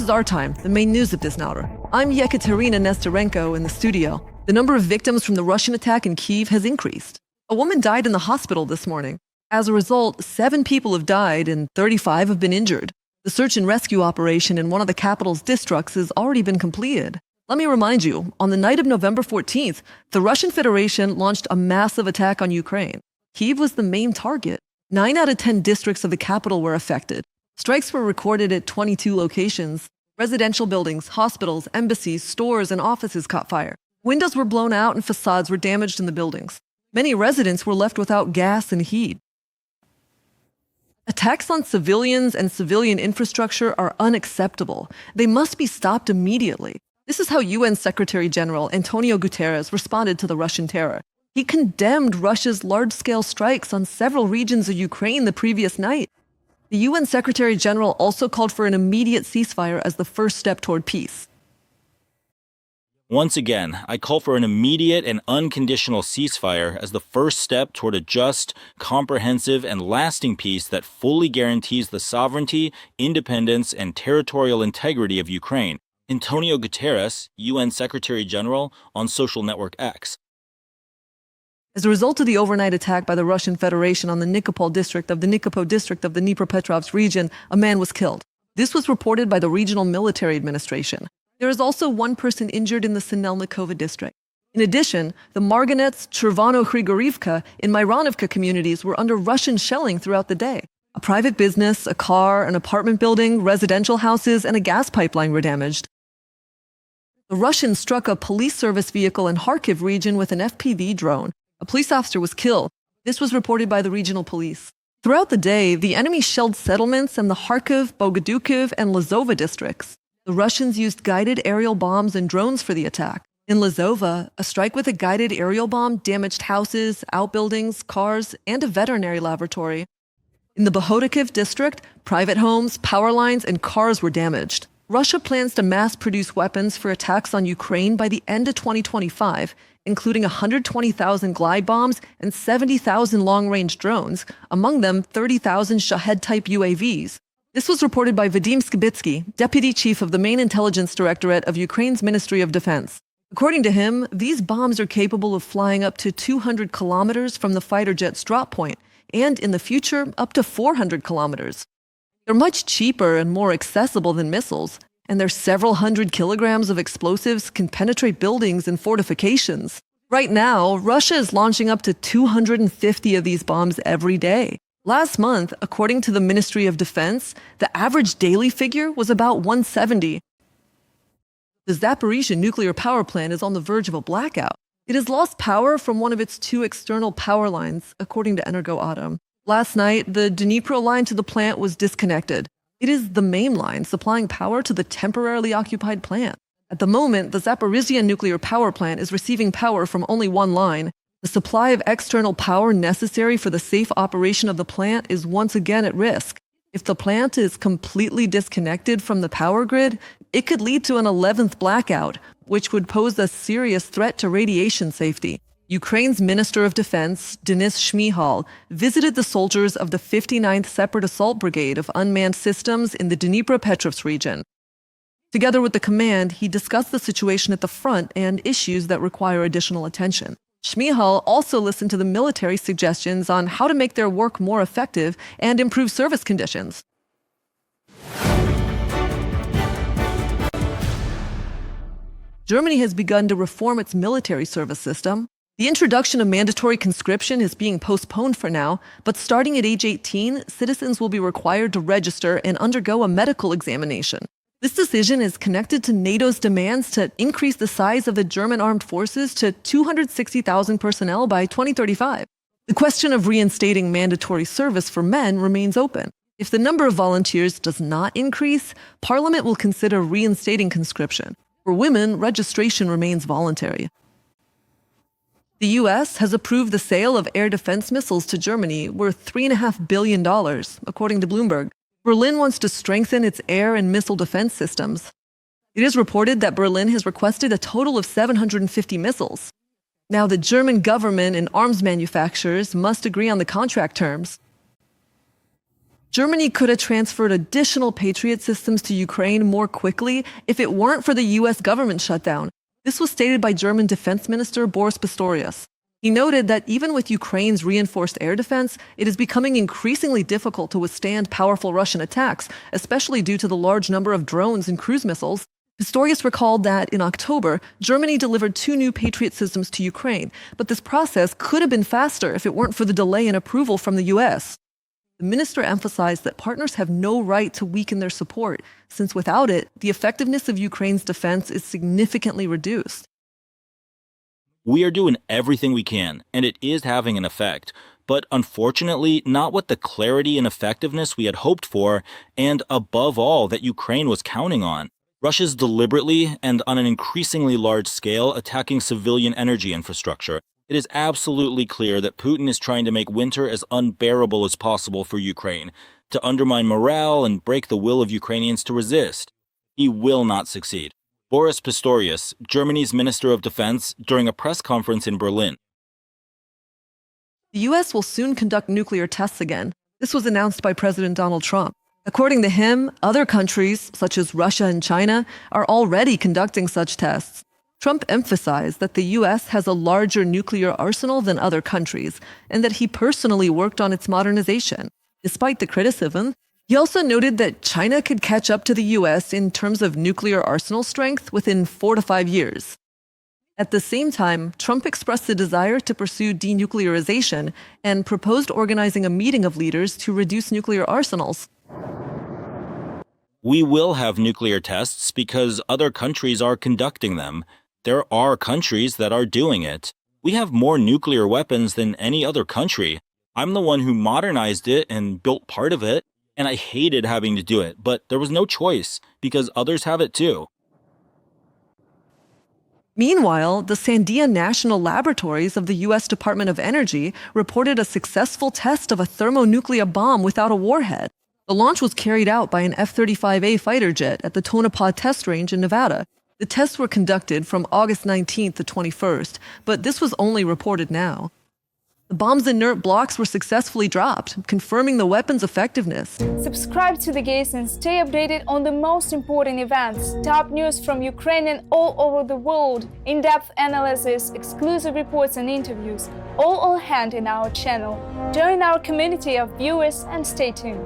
is Our Time, the main news of this hour. I'm Yekaterina Nestorenko in the studio. The number of victims from the Russian attack in Kyiv has increased. A woman died in the hospital this morning. As a result, 7 people have died and 35 have been injured. The search and rescue operation in one of the capital's districts has already been completed. Let me remind you, on the night of November 14th, the Russian Federation launched a massive attack on Ukraine. Kyiv was the main target. 9 out of 10 districts of the capital were affected. Strikes were recorded at 22 locations. Residential buildings, hospitals, embassies, stores, and offices caught fire. Windows were blown out and facades were damaged in the buildings. Many residents were left without gas and heat. Attacks on civilians and civilian infrastructure are unacceptable. They must be stopped immediately. This is how UN Secretary General Antonio Guterres responded to the Russian terror. He condemned Russia's large-scale strikes on several regions of Ukraine the previous night. The UN Secretary General also called for an immediate ceasefire as the first step toward peace. Once again, I call for an immediate and unconditional ceasefire as the first step toward a just, comprehensive, and lasting peace that fully guarantees the sovereignty, independence, and territorial integrity of Ukraine. Antonio Guterres, UN Secretary General, on social network X. As a result of the overnight attack by the Russian Federation on the Nikopol district of the Dnipropetrovsk region, a man was killed. This was reported by the regional military administration. There is also 1 person injured in the Sinelnikova district. In addition, the Marganets, Chervano-Hrigorivka, and Myronovka communities were under Russian shelling throughout the day. A private business, a car, an apartment building, residential houses, and a gas pipeline were damaged. The Russians struck a police service vehicle in Kharkiv region with an FPV drone. A police officer was killed. This was reported by the regional police. Throughout the day, the enemy shelled settlements in the Kharkiv, Bogodukiv, and Lazova districts. The Russians used guided aerial bombs and drones for the attack. In Lazova, a strike with a guided aerial bomb damaged houses, outbuildings, cars, and a veterinary laboratory. In the Bohodakiv district, private homes, power lines, and cars were damaged. Russia plans to mass-produce weapons for attacks on Ukraine by the end of 2025, including 120,000 glide bombs and 70,000 long-range drones, among them 30,000 Shahed-type UAVs. This was reported by Vadim Skibitsky, deputy chief of the main intelligence directorate of Ukraine's Ministry of Defense. According to him, these bombs are capable of flying up to 200 kilometers from the fighter jet's drop point, and in the future, up to 400 kilometers. They're much cheaper and more accessible than missiles, and their several hundred kilograms of explosives can penetrate buildings and fortifications. Right now, Russia is launching up to 250 of these bombs every day. Last month, according to the Ministry of Defense, the average daily figure was about 170. The Zaporizhzhia Nuclear Power Plant is on the verge of a blackout. It has lost power from one of its 2 external power lines, according to Energoatom. Last night, the Dnipro line to the plant was disconnected. It is the main line supplying power to the temporarily occupied plant. At the moment, the Zaporizhzhia Nuclear Power Plant is receiving power from only one line. The supply of external power necessary for the safe operation of the plant is once again at risk. If the plant is completely disconnected from the power grid, it could lead to an 11th blackout, which would pose a serious threat to radiation safety. Ukraine's Minister of Defense, Denis Shmyhal, visited the soldiers of the 59th Separate Assault Brigade of Unmanned Systems in the Dnipropetrovsk region. Together with the command, he discussed the situation at the front and issues that require additional attention. Shmyhal also listened to the military suggestions on how to make their work more effective and improve service conditions. Germany has begun to reform its military service system. The introduction of mandatory conscription is being postponed for now, but starting at age 18, citizens will be required to register and undergo a medical examination. This decision is connected to NATO's demands to increase the size of the German armed forces to 260,000 personnel by 2035. The question of reinstating mandatory service for men remains open. If the number of volunteers does not increase, Parliament will consider reinstating conscription. For women, registration remains voluntary. The U.S. has approved the sale of air defense missiles to Germany worth $3.5 billion, according to Bloomberg. Berlin wants to strengthen its air and missile defense systems. It is reported that Berlin has requested a total of 750 missiles. Now, the German government and arms manufacturers must agree on the contract terms. Germany could have transferred additional Patriot systems to Ukraine more quickly if it weren't for the US government shutdown. This was stated by German Defense Minister Boris Pistorius. He noted that even with Ukraine's reinforced air defense, it is becoming increasingly difficult to withstand powerful Russian attacks, especially due to the large number of drones and cruise missiles. Pistorius recalled that in October, Germany delivered 2 new Patriot systems to Ukraine, but this process could have been faster if it weren't for the delay in approval from the US. The minister emphasized that partners have no right to weaken their support, since without it, the effectiveness of Ukraine's defense is significantly reduced. We are doing everything we can, and it is having an effect, but unfortunately not with the clarity and effectiveness we had hoped for, and above all, that Ukraine was counting on. Russia's deliberately and on an increasingly large scale attacking civilian energy infrastructure. It is absolutely clear that Putin is trying to make winter as unbearable as possible for Ukraine, to undermine morale and break the will of Ukrainians to resist. He will not succeed. Boris Pistorius, Germany's Minister of Defense, during a press conference in Berlin. The US will soon conduct nuclear tests again. This was announced by President Donald Trump. According to him, other countries, such as Russia and China, are already conducting such tests. Trump emphasized that the US has a larger nuclear arsenal than other countries, and that he personally worked on its modernization. Despite the criticism, he also noted that China could catch up to the US in terms of nuclear arsenal strength within 4 to 5 years. At the same time, Trump expressed the desire to pursue denuclearization and proposed organizing a meeting of leaders to reduce nuclear arsenals. We will have nuclear tests because other countries are conducting them. There are countries that are doing it. We have more nuclear weapons than any other country. I'm the one who modernized it and built part of it, and I hated having to do it, but there was no choice because others have it too. Meanwhile, the Sandia National Laboratories of the U.S. Department of Energy reported a successful test of a thermonuclear bomb without a warhead. The launch was carried out by an F-35A fighter jet at the Tonopah Test Range in Nevada. The tests were conducted from August 19th to 21st, but this was only reported now. The bomb's inert blocks were successfully dropped, confirming the weapon's effectiveness. Subscribe to The Gaze and stay updated on the most important events, top news from Ukraine and all over the world, in-depth analysis, exclusive reports and interviews, all on hand in our channel. Join our community of viewers and stay tuned.